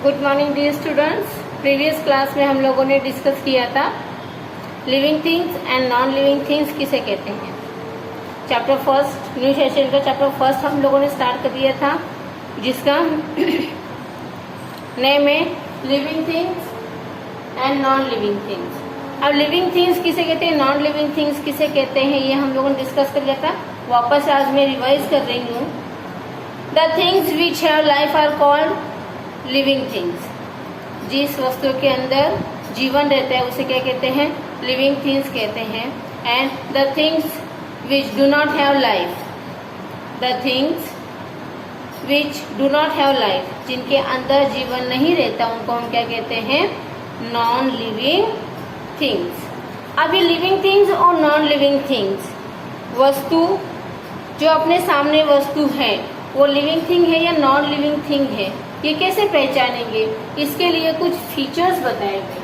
Good morning dear students. Previous class में हम लोगों ने डिस्कस किया था living things and non living things किसे कहते हैं। चैप्टर फर्स्ट, न्यू सेशन का चैप्टर फर्स्ट हम लोगों ने स्टार्ट कर दिया था, जिसका नेम है living things and non living things. अब लिविंग थिंग्स किसे कहते हैं, नॉन लिविंग थिंग्स किसे कहते हैं, ये हम लोगों ने डिस्कस कर लिया था। वापस आज मैं रिवाइज कर रही हूँ। The things which have life are called living things. जिस वस्तु के अंदर जीवन रहता है उसे क्या कहते हैं, लिविंग थिंग्स कहते हैं। And the things which do not have life, the things which do not have life, जिनके अंदर जीवन नहीं रहता, उनको हम क्या कहते हैं, नॉन लिविंग थिंग्स। अब ये लिविंग थिंग्स और नॉन लिविंग थिंग्स, वस्तु जो अपने सामने वस्तु है वो लिविंग थिंग है या नॉन लिविंग थिंग है, ये कैसे पहचानेंगे, इसके लिए कुछ फीचर्स बताए गए।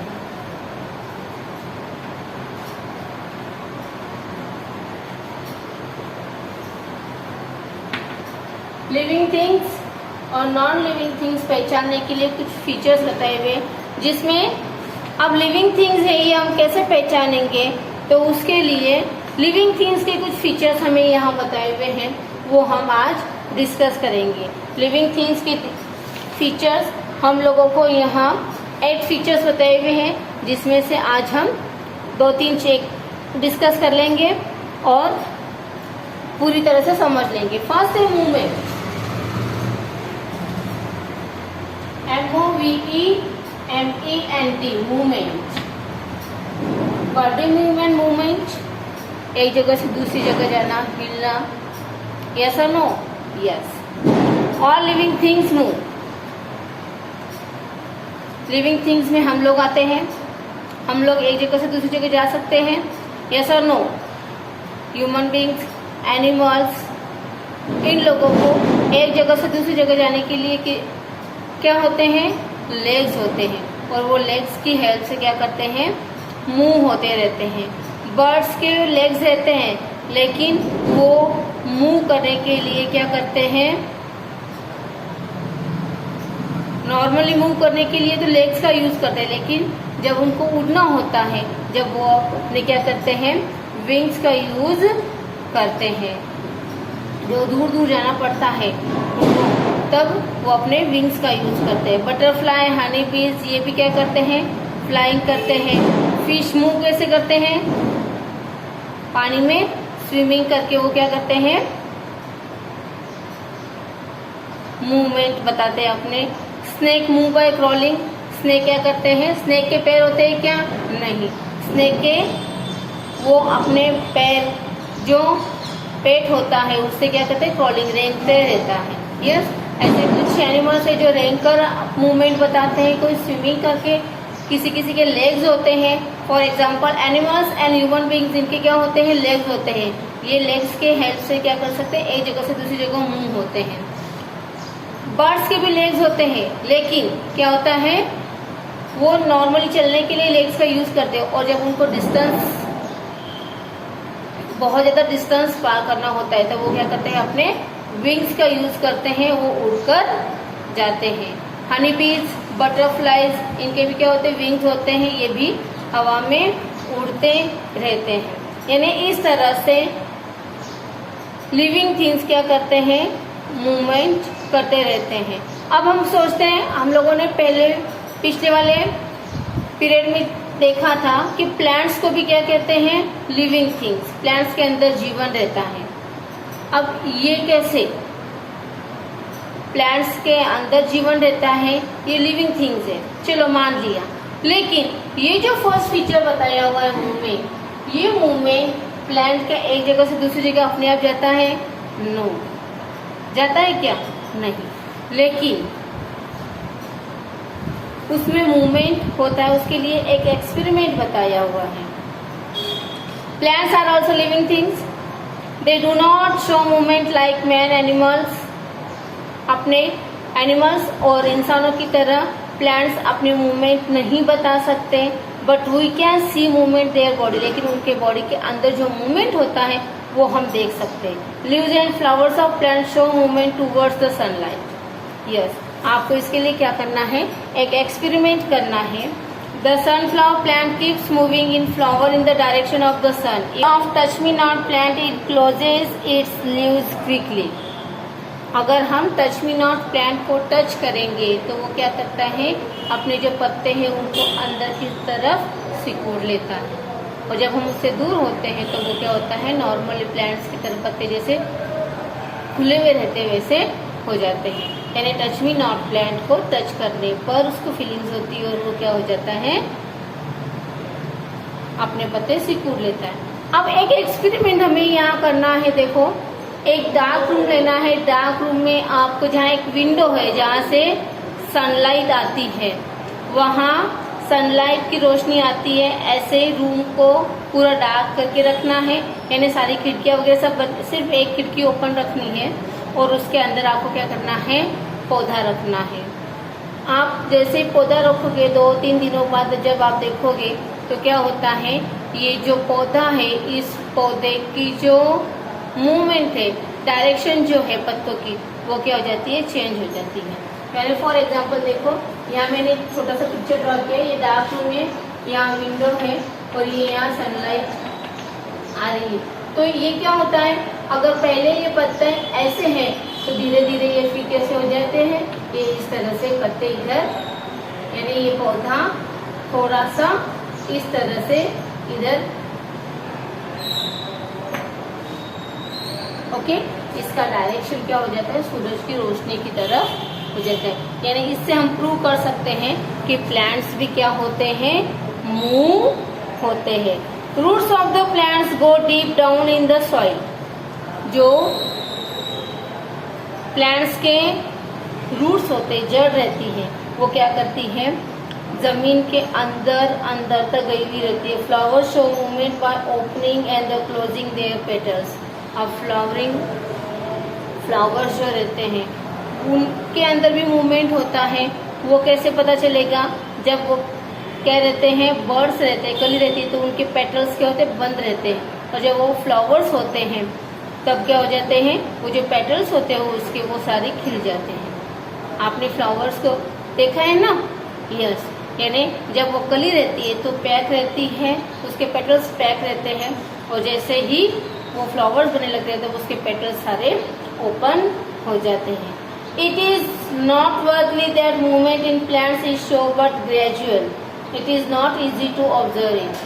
लिविंग थिंग्स और नॉन लिविंग थिंग्स पहचानने के लिए कुछ फीचर्स बताए हुए, जिसमें अब लिविंग थिंग्स है ये हम कैसे पहचानेंगे, तो उसके लिए लिविंग थिंग्स के कुछ फीचर्स हमें यहाँ बताए हुए हैं, वो हम आज डिस्कस करेंगे। लिविंग थिंग्स के फीचर्स हम लोगों को यहाँ 8 फीचर्स बताए हुए हैं, जिसमें से आज हम 2-3 चेक डिस्कस कर लेंगे और पूरी तरह से समझ लेंगे। फर्स्ट है movement, MOVEMENT, movement. Body movement, movement, एक जगह से दूसरी जगह जाना, हिलना, यस और no, yes. All living things move, living things में हम लोग आते हैं, हम लोग एक जगह से दूसरी जगह जा सकते हैं, यस और नो। ह्यूमन बींग्स, एनिमल्स, इन लोगों को एक जगह से दूसरी जगह जाने के लिए क्या होते हैं, लेग्स होते हैं, और वो लेग्स की हेल्प से क्या करते हैं, मूव होते रहते हैं। बर्ड्स के लेग्स रहते हैं, लेकिन वो मूव करने के लिए क्या करते हैं, नॉर्मली मूव करने के लिए तो लेग्स का यूज करते हैं, लेकिन जब उनको उड़ना होता है, जब वो अपने क्या करते हैं, विंग्स का यूज करते हैं। जो दूर दूर जाना पड़ता है उनको, तब वो अपने विंग्स का यूज करते हैं। बटरफ्लाई, हनी बीज, ये भी क्या करते हैं, फ्लाइंग करते हैं। फिश मूव कैसे करते हैं, पानी में स्विमिंग करके वो क्या करते हैं, मूवमेंट बताते हैं अपने। Snake move by crawling, snake क्या करते हैं, स्नेक के पैर होते हैं क्या, नहीं, स्नेक के वो अपने पैर जो पेट होता है उससे क्या करते हैं, क्रॉलिंग, रेंगते रहता है। यस, ऐसे कुछ एनिमल्स है जो रेंग कर मूवमेंट बताते हैं, कोई स्विमिंग करके, किसी किसी के लेग्स होते हैं। For example animals and human beings, इनके क्या होते हैं, लेग्स होते हैं। ये लेग्स के हेल्प से क्या कर सकते हैं, एक जगह से दूसरी जगह मूव होते हैं। बर्ड्स के भी लेग्स होते हैं, लेकिन क्या होता है, वो नॉर्मली चलने के लिए लेग्स का यूज करते हैं, और जब उनको डिस्टेंस, बहुत ज्यादा डिस्टेंस पार करना होता है, तो वो क्या करते हैं, अपने विंग्स का यूज करते हैं, वो उड़कर जाते हैं। हनी बीज, बटरफ्लाइज, इनके भी क्या होते हैं, विंग्स होते हैं, ये भी हवा में उड़ते रहते हैं। यानी इस तरह से लिविंग थिंग्स क्या करते हैं, मूवमेंट करते रहते हैं। अब हम सोचते हैं, हम लोगों ने पहले पिछले वाले पीरियड में देखा था कि प्लांट्स को भी क्या कहते हैं, लिविंग थिंग्स। प्लांट्स के अंदर जीवन रहता है। अब ये कैसे, प्लांट्स के अंदर जीवन रहता है, ये लिविंग थिंग्स है, चलो मान लिया। लेकिन ये जो फर्स्ट फीचर बताया हुआ है मूवमेंट, ये मूवमेंट प्लांट का एक जगह से दूसरी जगह अपने आप जाता है, नो, जाता है क्या, नहीं, लेकिन उसमें मूवमेंट होता है, उसके लिए एक एक्सपेरिमेंट बताया हुआ है। Plants are also living things, they do not show movement like man animals. अपने एनिमल्स और इंसानों की तरह प्लांट्स अपने मूवमेंट नहीं बता सकते, but we can see movement their body, लेकिन उनके बॉडी के अंदर जो मूवमेंट होता है वो हम देख सकते हैं। Leaves and flowers of plant show movement towards the sunlight. Yes, आपको इसके लिए क्या करना है, एक एक्सपेरिमेंट करना है। The sunflower plant keeps moving in flower in the direction of the sun. Of touch me not plant it closes its leaves quickly. अगर हम टच मी नॉट प्लांट को टच करेंगे तो वो क्या करता है, अपने जो पत्ते हैं उनको अंदर की तरफ सिकोड़ लेता है, और जब हम उससे दूर होते हैं तो वो क्या होता है, नॉर्मली प्लांट्स की तरफ पत्ते जैसे खुले हुए रहते वैसे हो जाते हैं। यानी टच मी नॉट प्लांट को टच करने पर उसको फीलिंग्स होती है और वो क्या हो जाता है, अपने पत्ते सिकोड़ लेता है। अब एक एक्सपेरिमेंट हमें यहाँ करना है। देखो, एक डार्क रूम लेना है। डार्क रूम में आपको जहाँ एक विंडो है जहाँ से सनलाइट आती है, वहाँ सनलाइट की रोशनी आती है, ऐसे रूम को पूरा डार्क करके रखना है। यानी सारी खिड़कियाँ वगैरह सब, सिर्फ एक खिड़की ओपन रखनी है और उसके अंदर आपको क्या करना है, पौधा रखना है। आप जैसे पौधा रखोगे 2-3 दिनों बाद जब आप देखोगे तो क्या होता है, ये जो पौधा है इस पौधे की जो मूवमेंट है, डायरेक्शन जो है पत्तों की, वो क्या हो जाती है, चेंज हो जाती है। पहले फॉर एग्जांपल देखो, यहाँ मैंने एक छोटा सा पिक्चर ड्रॉ किया। ये डार्क रूम है, यहाँ विंडो है और ये यहाँ सनलाइट आ रही है। तो ये क्या होता है, अगर पहले ये पत्ते ऐसे हैं तो धीरे धीरे ये फिर कैसे हो जाते हैं, ये इस तरह से पत्ते इधर, यानी ये पौधा थोड़ा सा इस तरह से इधर, ओके, इसका डायरेक्शन क्या हो जाता है, सूरज की रोशनी की तरफ हो जाता है। यानी इससे हम प्रूव कर सकते हैं कि प्लांट्स भी क्या होते हैं, मूव होते हैं। Roots of the plants go deep down in the soil. जो प्लांट्स के रूट्स होते, जड़ रहती है, वो क्या करती है, जमीन के अंदर तक गई हुई रहती है। Flower show movement by opening and the closing their petals. अब फ्लावर्स जो रहते हैं उनके अंदर भी मूवमेंट होता है। वो कैसे पता चलेगा, जब वो क्या रहते हैं, बर्ड्स रहते हैं, कली रहती है, तो उनके पेटल्स क्या होते हैं, बंद रहते हैं। और जब वो फ्लावर्स होते हैं तब क्या हो जाते हैं, वो जो पेटल्स होते हैं उसके वो सारे खिल जाते हैं। आपने फ्लावर्स को देखा है ना, यस, यानी जब वो कली रहती है तो पैक रहती है, उसके पेटल्स पैक रहते हैं, और जैसे ही वो फ्लावर्स बनने लगते हैं तो उसके पेटल्स सारे ओपन हो जाते हैं। It is noteworthy that movement in plants is slow but gradual. It is not easy to observe it.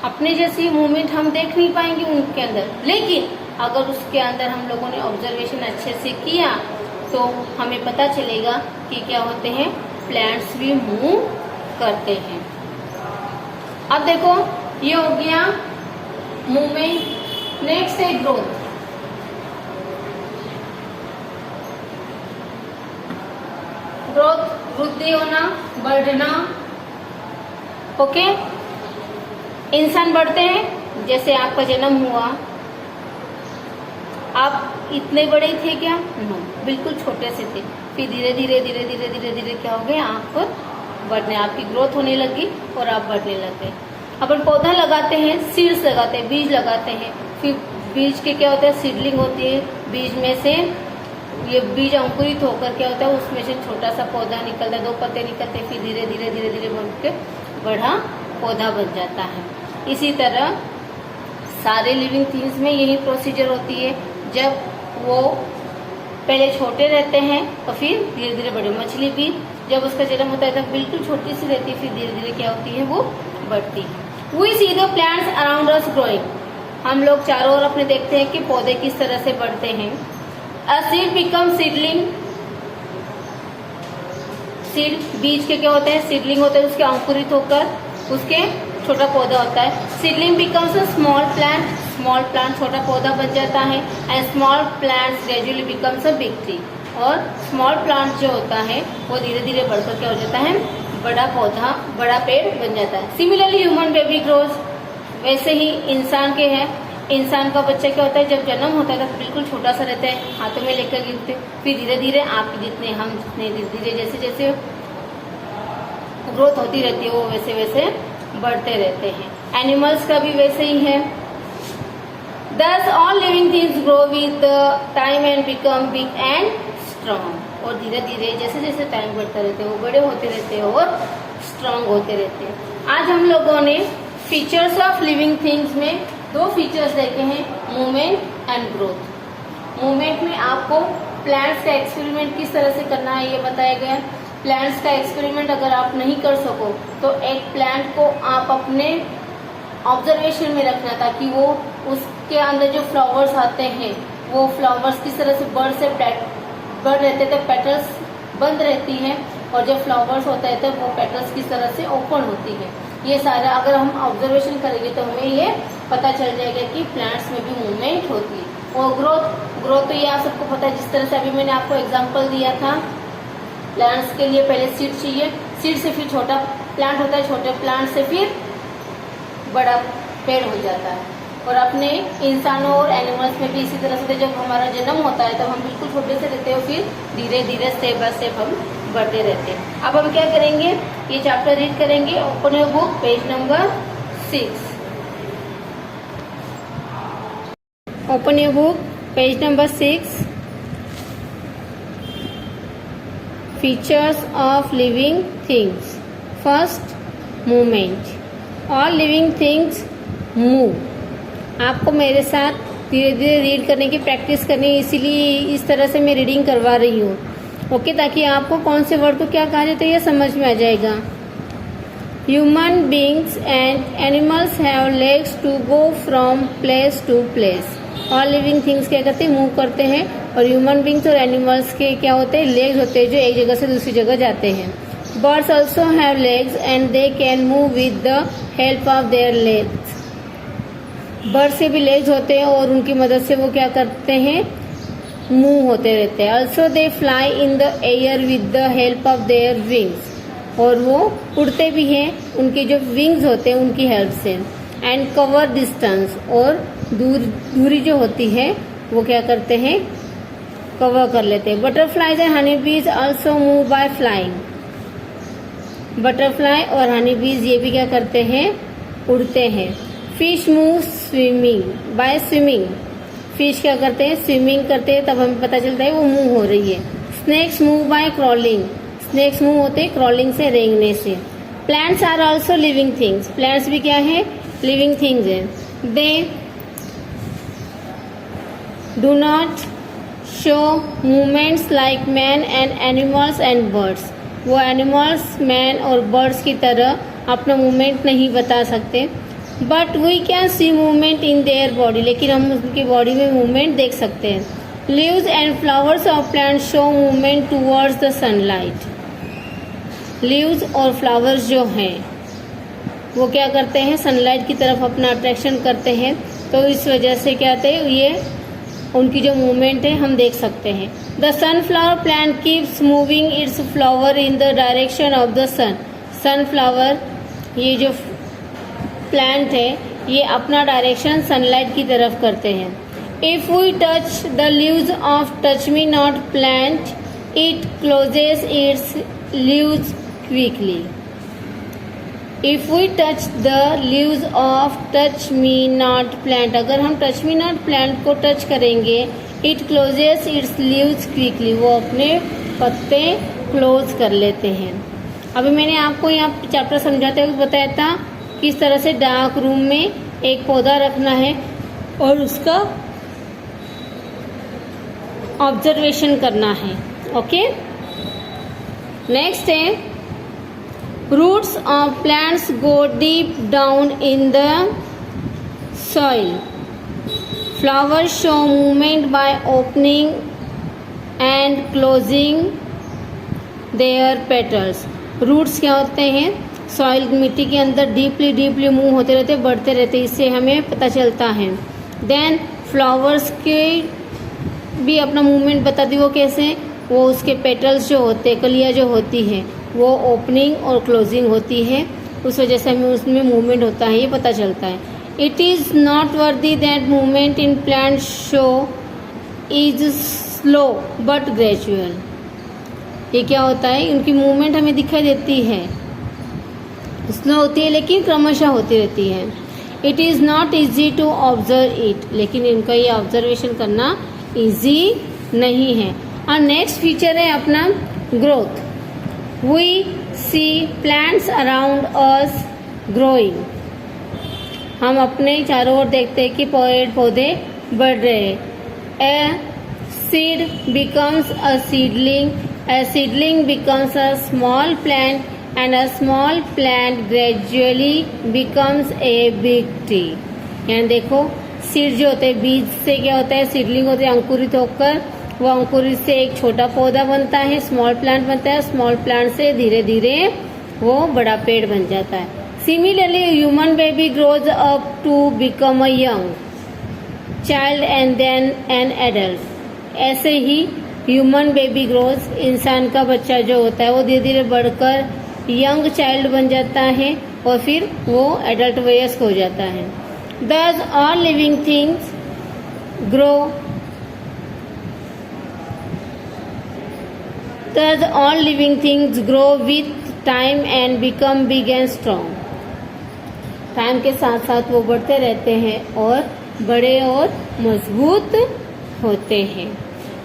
अपने जैसी मूवमेंट हम देख नहीं पाएंगे उनके अंदर, लेकिन अगर उसके अंदर हम लोगों ने ऑब्जर्वेशन अच्छे से किया तो हमें पता चलेगा कि क्या होते हैं, प्लांट्स भी मूव करते हैं। अब देखो, ये हो गया मूवमेंट। नेक्स्ट है ग्रोथ। ग्रोथ वृद्धि होना, बढ़ना, ओके। इंसान बढ़ते हैं, जैसे आपका जन्म हुआ, आप इतने बड़े थे क्या, बिल्कुल छोटे से थे, फिर धीरे धीरे धीरे धीरे धीरे धीरे क्या हो गए, आप बढ़ने, आपकी ग्रोथ होने लगी और आप बढ़ने लगे। अपन पौधा लगाते हैं, सीड्स लगाते हैं, बीज लगाते हैं, फिर बीज के क्या होता है, सीडलिंग होती है, बीज में से ये बीज अंकुरित होकर क्या होता है, उसमें से छोटा सा पौधा निकलता है, 2 पत्ते निकलते हैं, फिर धीरे धीरे धीरे धीरे बढ़ के बड़ा पौधा बन जाता है। इसी तरह सारे लिविंग थिंग्स में यही प्रोसीजर होती है। जब वो पहले छोटे रहते हैं तो फिर धीरे धीरे बड़े। मछली भी जब उसका जन्म होता है तब बिल्कुल छोटी सी रहती है, फिर धीरे धीरे क्या होती है, वो बढ़ती है। We see the plants around us growing. हम लोग चारों ओर अपने देखते हैं कि पौधे किस तरह से बढ़ते हैं। A seed becomes seedling. Seed बीज के क्या होते हैं, सीडलिंग होते हैं, उसके अंकुरित होकर उसके छोटा पौधा होता है। Seedling becomes a small plant. Small plant छोटा पौधा बन जाता है। And small plants gradually becomes a big tree. और स्मॉल प्लांट जो होता है वो धीरे धीरे बढ़कर क्या हो जाता है, बड़ा पौधा, बड़ा पेड़ बन जाता है। Similarly human baby grows. वैसे ही इंसान के है, इंसान का बच्चा क्या होता है, जब जन्म होता है तो बिल्कुल छोटा सा रहता है, हाथों में लेकर गिरते, फिर धीरे धीरे आप जितने हम जितने धीरे धीरे जैसे जैसे ग्रोथ होती रहती है वो वैसे वैसे बढ़ते रहते हैं। एनिमल्स का भी वैसे ही है। Thus all living things grow with time and become big and strong. और धीरे धीरे जैसे जैसे टाइम बढ़ता रहता है वो बड़े होते रहते हैं और स्ट्रांग होते रहते हैं। आज हम लोगों ने फीचर्स ऑफ लिविंग थिंग्स में 2 फीचर्स देखे हैं, मूवमेंट एंड ग्रोथ। मूवमेंट में आपको प्लांट्स का एक्सपेरिमेंट किस तरह से करना है ये बताया गया। प्लांट्स का एक्सपेरिमेंट अगर आप नहीं कर सको तो एक प्लांट को आप अपने ऑब्जर्वेशन में रखना ताकि वो उसके अंदर जो फ्लावर्स आते हैं वो फ्लावर्स किस तरह से बर्ड रहते थे, पेटल्स बंद रहती हैं और जब फ्लावर्स होते हैं तो वो पेटल्स किस तरह से ओपन होती है। ये सारा अगर हम ऑब्जर्वेशन करेंगे तो हमें ये पता चल जाएगा कि प्लांट्स में भी मूवमेंट होती है। और ग्रोथ तो ये आप सबको पता है, जिस तरह से अभी मैंने आपको एग्जांपल दिया था। प्लांट्स के लिए पहले सीड चाहिए, सीड से फिर छोटा प्लांट होता है, छोटे प्लांट से फिर बड़ा पेड़ हो जाता है। और अपने इंसानों और एनिमल्स में भी इसी तरह से जब हमारा जन्म होता है तब हम बिल्कुल छोटे से रहते हैं, फिर धीरे धीरे स्टेप बाय स्टेप हम बढ़ते रहते हैं। अब हम क्या करेंगे, ये चैप्टर रीड करेंगे। Open your book, page number 6। Open your book, page number 6। Features of living things. First, movement. All living things move. आपको मेरे साथ धीरे धीरे रीड करने की प्रैक्टिस करनी है, इसीलिए इस तरह से मैं रीडिंग करवा रही हूँ, ओके, ताकि आपको कौन से वर्ड को क्या कहा जाता है ये समझ में आ जाएगा। Human beings and animals have legs to go from place to place. All living things क्या करते हैं, मूव करते हैं, और ह्यूमन बींग्स और एनिमल्स के क्या होते हैं, लेग्स होते हैं जो एक जगह से दूसरी जगह जाते हैं। Birds also have legs and they can move with the help of their legs. Birds के भी लेग्स होते हैं और उनकी मदद से वो क्या करते हैं, मूव होते रहते हैं। Also they fly in the air with the help of their wings. और वो उड़ते भी हैं उनके जो विंग्स होते हैं उनकी हेल्प से। एंड कवर डिस्टेंस, और दूरी जो होती है वो क्या करते हैं, कवर कर लेते हैं। बटरफ्लाइज एंड हनी बीज also move by flying. Butterfly और हनी बीज ये भी क्या करते हैं, उड़ते हैं। Fish move swimming by swimming. Fish क्या करते हैं, स्विमिंग करते हैं, तब हमें पता चलता है वो मूव हो रही है। Snakes move by crawling. Snakes move होते हैं क्रॉलिंग से, रेंगने से। Plants are also living things. Plants भी क्या है, लिविंग थिंग्स है। They do not show movements like man and animals and birds. वो एनिमल्स, मैन और बर्ड्स की तरह अपना मूवमेंट नहीं बता सकते। But we can see movement in their body. लेकिन हम उनकी बॉडी में मूवमेंट देख सकते हैं। Leaves and flowers of plants show movement towards the sunlight. Leaves और फ्लावर्स जो हैं वो क्या करते हैं, सनलाइट की तरफ अपना अट्रैक्शन करते हैं, तो इस वजह से क्या होते हैं, ये उनकी जो मूवमेंट है हम देख सकते हैं। The sunflower plant keeps moving its flower in the direction of the sun. Sunflower, ये जो प्लांट है, ये अपना डायरेक्शन सनलाइट की तरफ करते हैं। If we touch the leaves of touch me not plant, it closes its leaves quickly. If we touch the leaves of touch me not plant, अगर हम टच मी नॉट प्लांट को touch करेंगे, it closes its leaves quickly, वो अपने पत्ते close कर लेते हैं। अभी मैंने आपको यहाँ चैप्टर समझाते हुए बताया था किस तरह से डार्क रूम में एक पौधा रखना है और उसका ऑब्जर्वेशन करना है, ओके। नेक्स्ट है, roots of plants go deep down in the soil. Flowers show movement by opening and closing their petals. Roots क्या होते हैं, सॉइल, मिट्टी के अंदर डीपली मूव होते रहते, बढ़ते रहते, इससे हमें पता चलता है। देन फ्लावर्स के भी अपना मूवमेंट बताती, वो कैसे, वो उसके पेटल्स जो होते, कलियाँ जो होती है वो ओपनिंग और क्लोजिंग होती है, उस वजह से हमें उसमें मूवमेंट होता है, ये पता चलता है। It is not worthy that movement in plant show is slow but gradual. ये क्या होता है, उनकी मूवमेंट हमें दिखाई देती है, स्लो होती है लेकिन क्रमशः होती रहती है। It is not easy to observe it, लेकिन इनका ये ऑब्जर्वेशन करना ईजी नहीं है। और नेक्स्ट फीचर है अपना growth. We see plants around us growing. हम अपने चारों ओर देखते हैं कि पेड़ पौधे बढ़ रहे हैं। A seed becomes a seedling, a seedling becomes a small plant, and a small plant gradually becomes a big tree. यानी देखो सीड जो होते हैं, बीज से क्या होता है, सीडलिंग होते हैं, अंकुरित होकर वो अंकुरित से एक छोटा पौधा बनता है, स्मॉल प्लांट बनता है, स्मॉल प्लांट से धीरे धीरे वो बड़ा पेड़ बन जाता है। Similarly human baby grows up to become a young child and then an adult. ऐसे ही ह्यूमन बेबी ग्रोज, इंसान का बच्चा जो होता है वो धीरे धीरे बढ़कर यंग चाइल्ड बन जाता है और फिर वो एडल्ट वयस्क हो जाता है। Thus all living things grow. Thus all living things grow with time and become big and strong. Time के साथ साथ वो बढ़ते रहते हैं और बड़े और मजबूत होते हैं।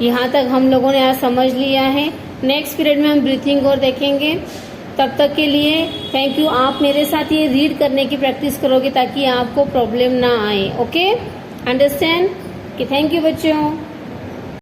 यहाँ तक हम लोगों ने आज समझ लिया है। नेक्स्ट पीरियड में हम ब्रीथिंग और देखेंगे। तब तक के लिए थैंक यू। आप मेरे साथ ये रीड करने की प्रैक्टिस करोगे ताकि आपको प्रॉब्लम ना आए। Okay, understand? थैंक यू बच्चों।